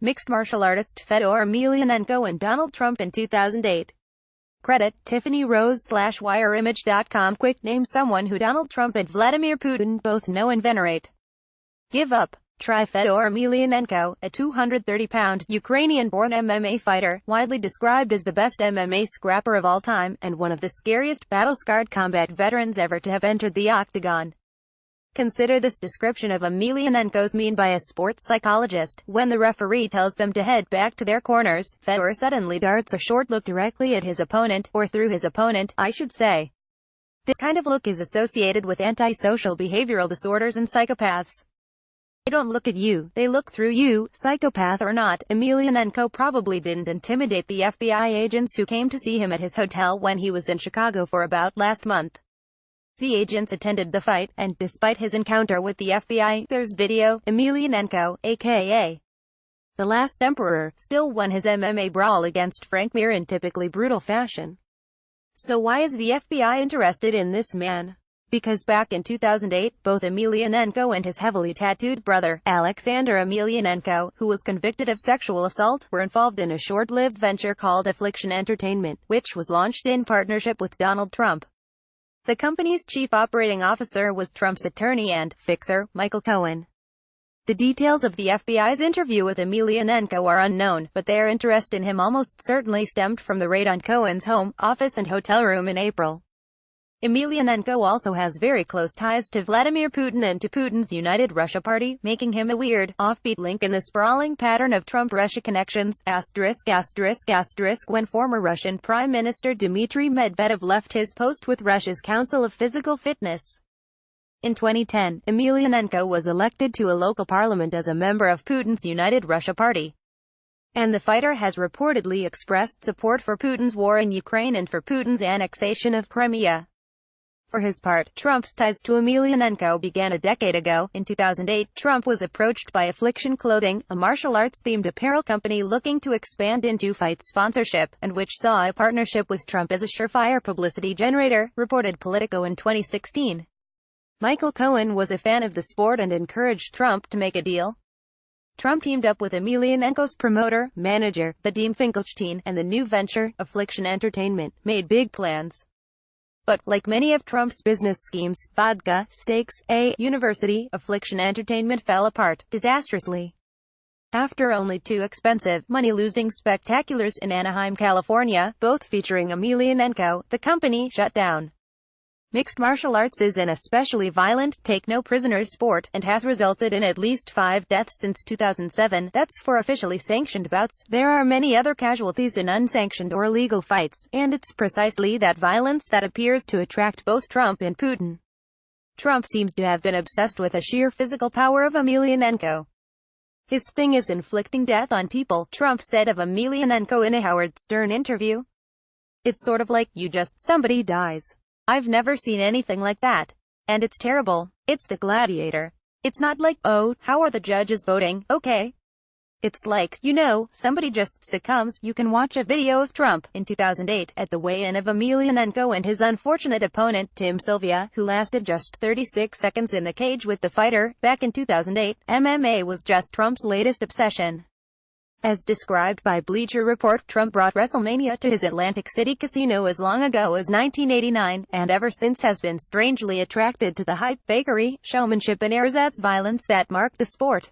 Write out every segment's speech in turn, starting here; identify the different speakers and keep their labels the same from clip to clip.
Speaker 1: Mixed martial artist Fedor Emelianenko and Donald Trump in 2008. Credit, Tiffany Rose/WireImage.com. Quick, name someone who Donald Trump and Vladimir Putin both know and venerate. Give up. Try Fedor Emelianenko, a 230-pound, Ukrainian-born MMA fighter, widely described as the best MMA scrapper of all time, and one of the scariest, battle-scarred combat veterans ever to have entered the octagon. Consider this description of Emelianenko's mean by a sports psychologist. When the referee tells them to head back to their corners, Fedor suddenly darts a short look directly at his opponent, or through his opponent, I should say. This kind of look is associated with antisocial behavioral disorders and psychopaths. They don't look at you, they look through you, psychopath or not. Emelianenko probably didn't intimidate the FBI agents who came to see him at his hotel when he was in Chicago for about last month. The agents attended the fight, and despite his encounter with the FBI, there's video. Emelianenko, aka The Last Emperor, still won his MMA brawl against Frank Mir in typically brutal fashion. So why is the FBI interested in this man? Because back in 2008, both Emelianenko and his heavily tattooed brother, Alexander Emelianenko, who was convicted of sexual assault, were involved in a short-lived venture called Affliction Entertainment, which was launched in partnership with Donald Trump. The company's chief operating officer was Trump's attorney and fixer, Michael Cohen. The details of the FBI's interview with Emelianenko are unknown, but their interest in him almost certainly stemmed from the raid on Cohen's home, office and hotel room in April. Emelianenko also has very close ties to Vladimir Putin and to Putin's United Russia Party, making him a weird, offbeat link in the sprawling pattern of Trump-Russia connections. When former Russian Prime Minister Dmitry Medvedev left his post with Russia's Council of Physical Fitness. In 2010, Emelianenko was elected to a local parliament as a member of Putin's United Russia Party. And the fighter has reportedly expressed support for Putin's war in Ukraine and for Putin's annexation of Crimea. For his part, Trump's ties to Emelianenko began a decade ago. In 2008, Trump was approached by Affliction Clothing, a martial arts-themed apparel company looking to expand into fight sponsorship, and which saw a partnership with Trump as a surefire publicity generator, reported Politico in 2016. Michael Cohen was a fan of the sport and encouraged Trump to make a deal. Trump teamed up with Emelianenko's promoter, manager, Vadim Finkelstein, and the new venture, Affliction Entertainment, made big plans. But, like many of Trump's business schemes, vodka, steaks, a university, Affliction Entertainment fell apart, disastrously. After only two expensive, money-losing spectaculars in Anaheim, California, both featuring Emelianenko, the company shut down. Mixed martial arts is an especially violent, take-no-prisoners sport, and has resulted in at least 5 deaths since 2007. That's for officially sanctioned bouts. There are many other casualties in unsanctioned or illegal fights, and it's precisely that violence that appears to attract both Trump and Putin. Trump seems to have been obsessed with the sheer physical power of Emelianenko. His thing is inflicting death on people, Trump said of Emelianenko in a Howard Stern interview. It's sort of like, somebody dies. I've never seen anything like that. And it's terrible. It's the gladiator. It's not like, oh, how are the judges voting, okay? It's like, somebody just succumbs. You can watch a video of Trump, in 2008, at the weigh-in of Emelianenko and his unfortunate opponent, Tim Sylvia, who lasted just 36 seconds in the cage with the fighter. Back in 2008, MMA was just Trump's latest obsession. As described by Bleacher Report, Trump brought WrestleMania to his Atlantic City casino as long ago as 1989, and ever since has been strangely attracted to the hype, fakery, showmanship and ersatz violence that marked the sport.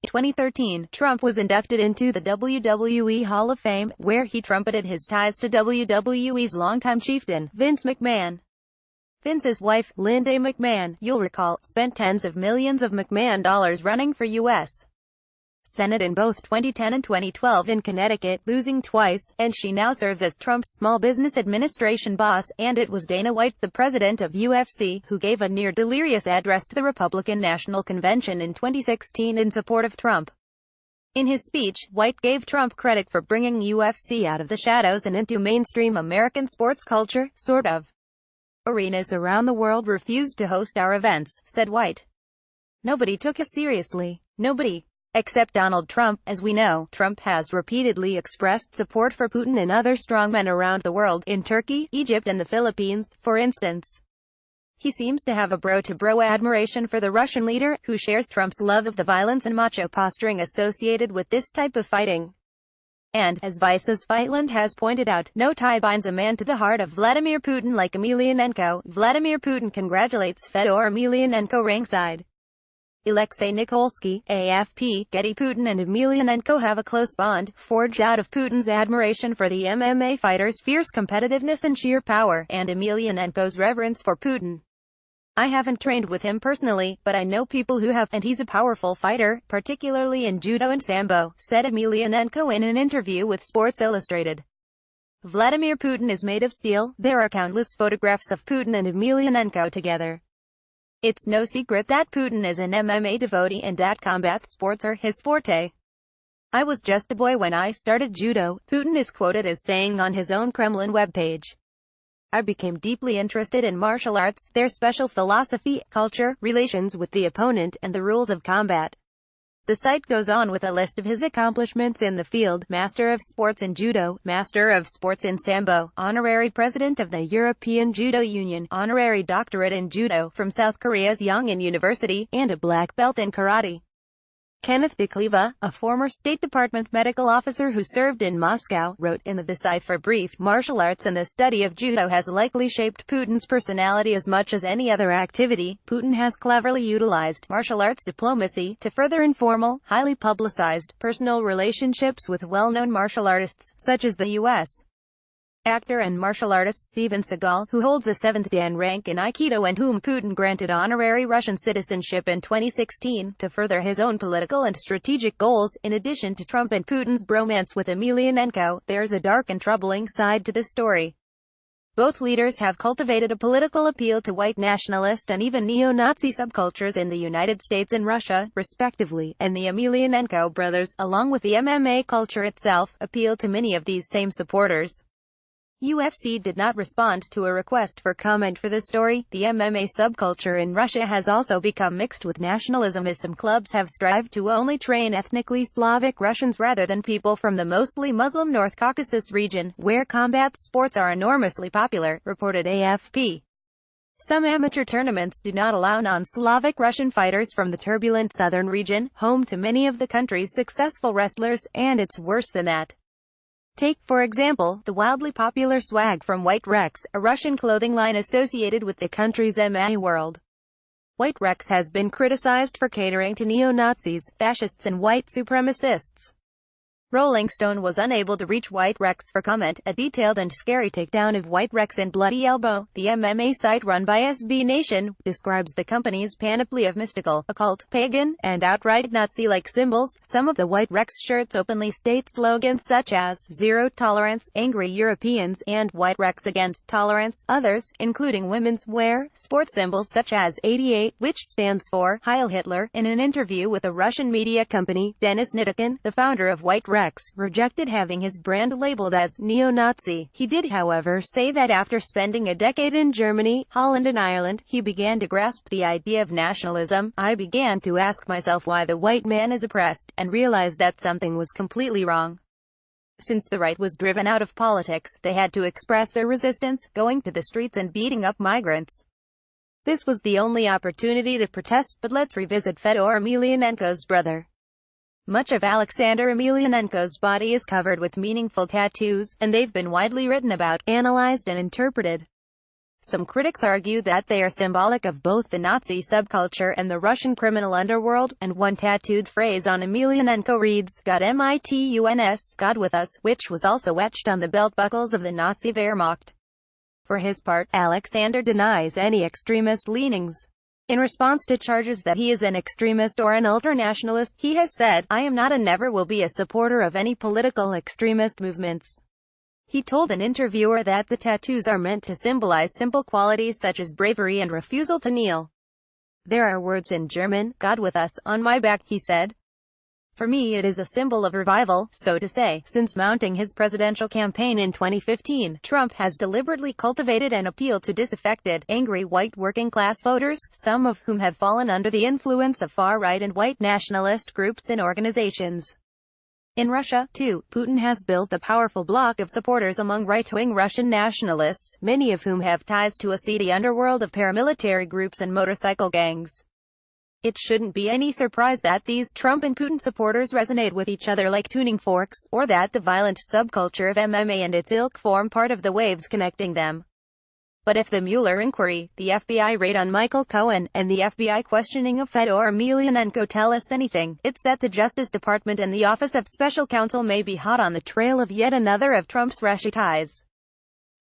Speaker 1: In 2013, Trump was inducted into the WWE Hall of Fame, where he trumpeted his ties to WWE's longtime chieftain, Vince McMahon. Vince's wife, Linda McMahon, you'll recall, spent tens of millions of McMahon dollars running for U.S. Senate in both 2010 and 2012 in Connecticut, losing twice, and she now serves as Trump's Small Business Administration boss. And it was Dana White, the president of UFC, who gave a near-delirious address to the Republican National Convention in 2016 in support of Trump. In his speech, White gave Trump credit for bringing UFC out of the shadows and into mainstream American sports culture, sort of. Arenas around the world refused to host our events, said White. Nobody took us seriously. Nobody. Except Donald Trump. As we know, Trump has repeatedly expressed support for Putin and other strongmen around the world, in Turkey, Egypt and the Philippines, for instance. He seems to have a bro-to-bro admiration for the Russian leader, who shares Trump's love of the violence and macho posturing associated with this type of fighting. And, as Vice's Fightland has pointed out, no tie binds a man to the heart of Vladimir Putin like Emelianenko. Vladimir Putin congratulates Fedor Emelianenko ringside. Alexei Nikolsky, AFP, Getty. Putin and Emelianenko have a close bond, forged out of Putin's admiration for the MMA fighter's fierce competitiveness and sheer power, and Emelianenko's reverence for Putin. I haven't trained with him personally, but I know people who have, and he's a powerful fighter, particularly in judo and sambo, said Emelianenko in an interview with Sports Illustrated. Vladimir Putin is made of steel. There are countless photographs of Putin and Emelianenko together. It's no secret that Putin is an MMA devotee and that combat sports are his forte. I was just a boy when I started judo, Putin is quoted as saying on his own Kremlin webpage. I became deeply interested in martial arts, their special philosophy, culture, relations with the opponent, and the rules of combat. The site goes on with a list of his accomplishments in the field: Master of Sports in Judo, Master of Sports in Sambo, Honorary President of the European Judo Union, Honorary Doctorate in Judo from South Korea's Yongin University, and a black belt in Karate. Kenneth DeCleva, a former State Department medical officer who served in Moscow, wrote in the Cipher brief, "Martial arts and the study of judo has likely shaped Putin's personality as much as any other activity. Putin has cleverly utilized martial arts diplomacy to further informal, highly publicized, personal relationships with well-known martial artists, such as the U.S. actor and martial artist Steven Seagal, who holds a 7th Dan rank in Aikido and whom Putin granted honorary Russian citizenship in 2016, to further his own political and strategic goals. In addition to Trump and Putin's bromance with Emelianenko, there's a dark and troubling side to this story. Both leaders have cultivated a political appeal to white nationalist and even neo-Nazi subcultures in the United States and Russia, respectively, and the Emelianenko brothers, along with the MMA culture itself, appeal to many of these same supporters. UFC did not respond to a request for comment for this story. The MMA subculture in Russia has also become mixed with nationalism, as some clubs have strived to only train ethnically Slavic Russians rather than people from the mostly Muslim North Caucasus region, where combat sports are enormously popular, reported AFP. Some amateur tournaments do not allow non-Slavic Russian fighters from the turbulent southern region, home to many of the country's successful wrestlers, and it's worse than that. Take, for example, the wildly popular swag from White Rex, a Russian clothing line associated with the country's MMA world. White Rex has been criticized for catering to neo-Nazis, fascists and white supremacists. Rolling Stone was unable to reach White Rex for comment. A detailed and scary takedown of White Rex and Bloody Elbow, the MMA site run by SB Nation, describes the company's panoply of mystical, occult, pagan, and outright Nazi-like symbols. Some of the White Rex shirts openly state slogans such as "Zero Tolerance," "Angry Europeans," and "White Rex Against Tolerance." Others, including women's, wear sports symbols such as 88, which stands for Heil Hitler. In an interview with a Russian media company, Denis Nikitin, the founder of White Rex, rejected having his brand labeled as neo-Nazi. He did, however, say that after spending a decade in Germany, Holland and Ireland, he began to grasp the idea of nationalism. "I began to ask myself why the white man is oppressed, and realized that something was completely wrong. Since the right was driven out of politics, they had to express their resistance, going to the streets and beating up migrants. This was the only opportunity to protest." But let's revisit Fedor Emelianenko's brother. Much of Alexander Emelianenko's body is covered with meaningful tattoos, and they've been widely written about, analyzed and interpreted. Some critics argue that they are symbolic of both the Nazi subculture and the Russian criminal underworld, and one tattooed phrase on Emelianenko reads, "God Mituns, God with us," which was also etched on the belt buckles of the Nazi Wehrmacht. For his part, Alexander denies any extremist leanings. In response to charges that he is an extremist or an ultranationalist, he has said, "I am not and never will be a supporter of any political extremist movements." He told an interviewer that the tattoos are meant to symbolize simple qualities such as bravery and refusal to kneel. "There are words in German, 'God with us,' on my back," he said. "For me it is a symbol of revival, so to say." Since mounting his presidential campaign in 2015, Trump has deliberately cultivated an appeal to disaffected, angry white working-class voters, some of whom have fallen under the influence of far-right and white nationalist groups and organizations. In Russia, too, Putin has built a powerful bloc of supporters among right-wing Russian nationalists, many of whom have ties to a seedy underworld of paramilitary groups and motorcycle gangs. It shouldn't be any surprise that these Trump and Putin supporters resonate with each other like tuning forks, or that the violent subculture of MMA and its ilk form part of the waves connecting them. But if the Mueller inquiry, the FBI raid on Michael Cohen, and the FBI questioning of Fedor Emelianenko tell us anything, it's that the Justice Department and the Office of Special Counsel may be hot on the trail of yet another of Trump's Russia ties.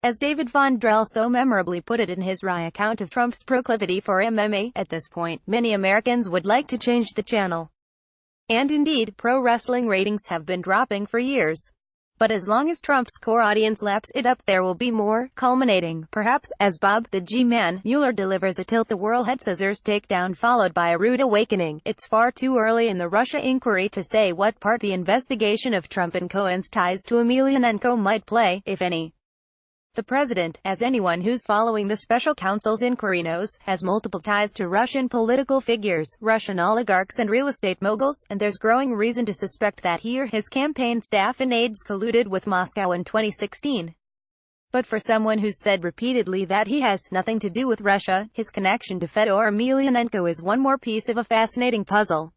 Speaker 1: As David Von Drell so memorably put it in his wry account of Trump's proclivity for MMA, at this point, many Americans would like to change the channel. And indeed, pro wrestling ratings have been dropping for years. But as long as Trump's core audience laps it up, there will be more, culminating, perhaps, as Bob the G-Man Mueller delivers a tilt-the-whirl head-scissors takedown followed by a rude awakening. It's far too early in the Russia inquiry to say what part the investigation of Trump and Cohen's ties to Emelianenko might play, if any. The president, as anyone who's following the special counsel's inquiry knows, has multiple ties to Russian political figures, Russian oligarchs and real estate moguls, and there's growing reason to suspect that he or his campaign staff and aides colluded with Moscow in 2016. But for someone who's said repeatedly that he has nothing to do with Russia, his connection to Fedor Emelianenko is one more piece of a fascinating puzzle.